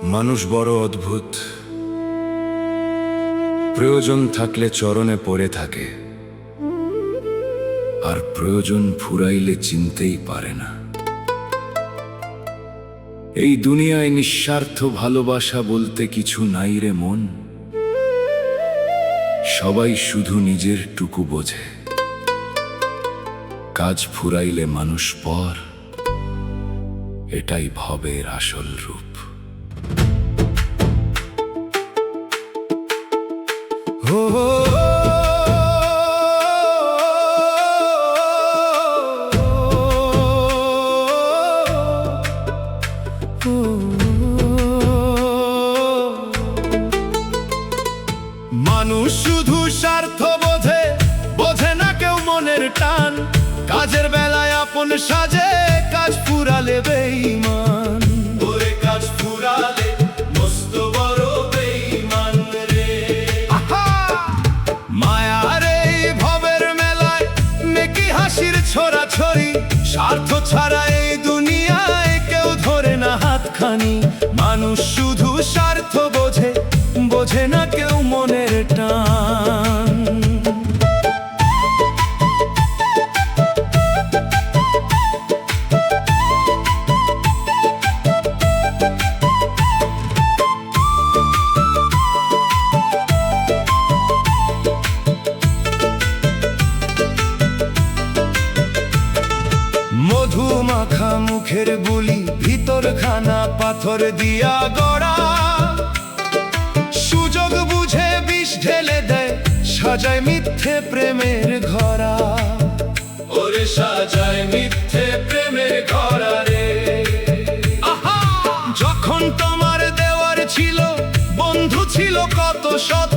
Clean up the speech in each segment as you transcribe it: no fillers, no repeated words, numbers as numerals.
মানুষ বড় অদ্ভুত। প্রয়োজন থাকলে চরণে পড়ে থাকে, আর প্রয়োজন ফুরাইলে চিনতেই পারে না। এই দুনিয়ায় নিঃস্বার্থ ভালোবাসা বলতে কিছু নাই রে মন। সবাই শুধু নিজের টুকু বোঝে। কাজ ফুরাইলে মানুষ পর, এটাই ভবের আসল রূপ। মানুষ শুধু স্বার্থ বোঝে, বোঝে না কেউ মনের টান। কাজের বেলায় আপন সাজে, কাজ ফুরালে বেঈমান। ওরে কাজ ফুরালে মস্ত বড় বেঈমান রে। মায়ার এই ভবের মেলায় নেকি হাসির ছোড়াছড়ি। স্বার্থ ছাড়া এই দুনিয়ায় কেউ ধরে না হাতখানি। মানুষ শুধু স্বার্থ বোঝে, বোঝে না কেউ মনের টান। মধু মাখা মুখের বুলি, ভিতর খানা পাথর দিয়া গড়া। সুযোগ বুঝে বিষ ঢেলে দেয়, সাজায় মিথ্যে প্রেমের ঘরা। ওরে সাজায় মিথ্যে প্রেমের ঘরা রে। যখন তোমার দেওয়ার ছিল, বন্ধু ছিল কত শত।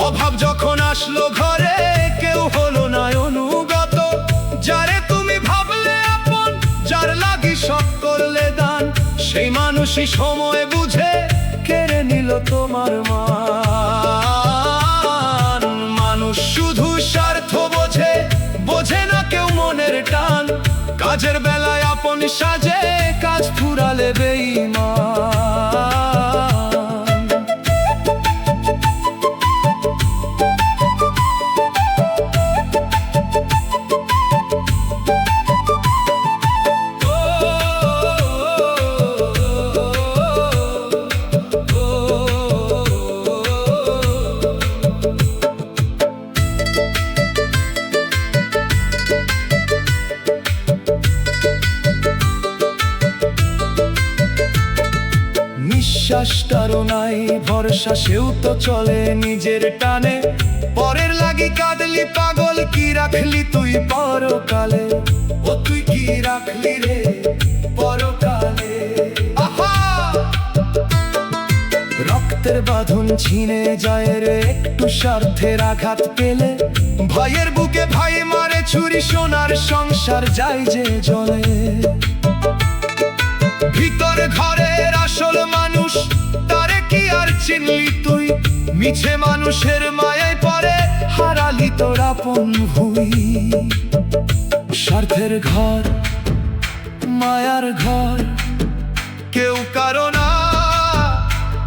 অভাব যখন আসলো ঘরে, কেউ হলো না অনুগত। যারে তুমি ভাবলে আপন, যার লাগি সব করলে দান, সেই মানুষই সময় বুঝে কেড়ে নিল তোমার মান। মানুষ শুধু স্বার্থ বোঝে, বোঝে না কেউ মনের টান। কাজের বেলায় আপন সাজে, কাজ ফুরালে বেঈমান। বিশ্বাসটারও নাই ভরসা, সেও তো চলে নিজের টানে। পরের লাগি কাঁদলি পাগল, কি রাখলি তুই পরকালে? ও তুই কি রাখলি রে পরকালে? রক্তের বাঁধন ছিনে যায় রে একটু স্বার্থের আঘাত পেলে। ভাইয়ের বুকে ভাই মারে ছুরি, সোনার সংসার যায় যে জলে। ভিতর ঘরের আসল মানুষ, তারে কি আর চিনলি তুই? মিছে মানুষের মায়ায় পড়ে, হারালি তোর আপন ভুই। স্বার্থের ঘর, মায়ার ঘর, কেউ কারো না,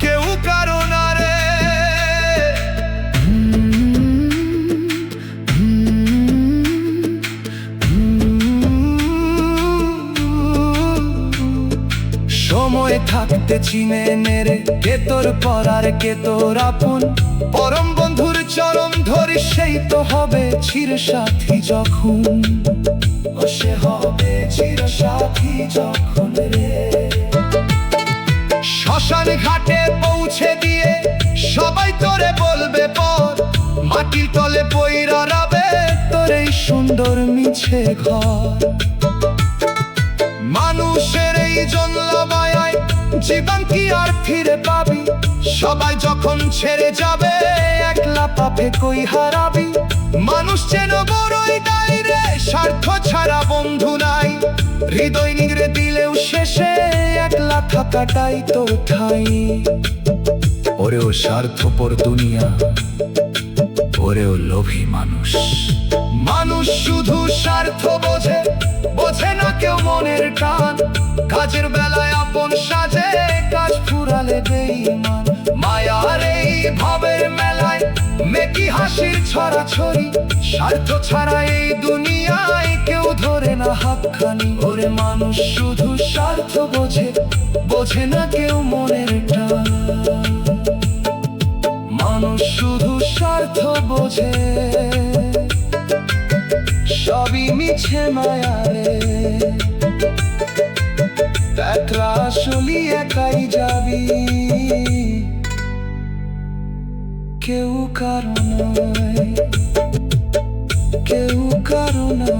কেউ কারো না রে। সময় থাকতে চিনে নেরে, কে তোর পরার কে তোর আপন। পরম বন্ধুর চরম ধরি, সেই তো হবে চির সাথী যখন। ও সে হবে চির সাথী যখন রে। শ্মশান ঘাটে পৌঁছে দিয়ে সবাই তোরে বলবে পর। মাটির তলে পইরা রাবে তোর এই সুন্দর মিছে ঘর। মানুষের এই জন্লা মায়ায় জীবন কি আর ফিরে পাবি? সবাই যখন ছেড়ে যাবে, একলা পাপে কই হারাবি? মানুষ যেন বড়ই দায় রে, স্বার্থ ছাড়া বন্ধু নাই। হৃদয় নিংড়ে দিলেও শেষে একলা থাকাটাই তো ঠাই। ওরে ও স্বার্থপর দুনিয়া, ওরে ও লোভী মানুষ। মানুষ শুধু স্বার্থ বোঝে, বোঝে না কেউ মনের টান। কাজের বেলায় আপন সাজে, কাজ ফুরালে কি হাসির ছড়াছড়ি, স্বার্থ ছাড়া এই দুনিয়ায় কেউ ধরে না হাতখানি। ওরে মানুষ শুধু স্বার্থ বোঝে, বোঝে না কেউ মনের টান। মানুষ শুধু স্বার্থ বোঝে, সবই মিছে মায়ারে। একলা আসলি একাই যাবি, কেউ কারো নয়, কেউ কারো নয়।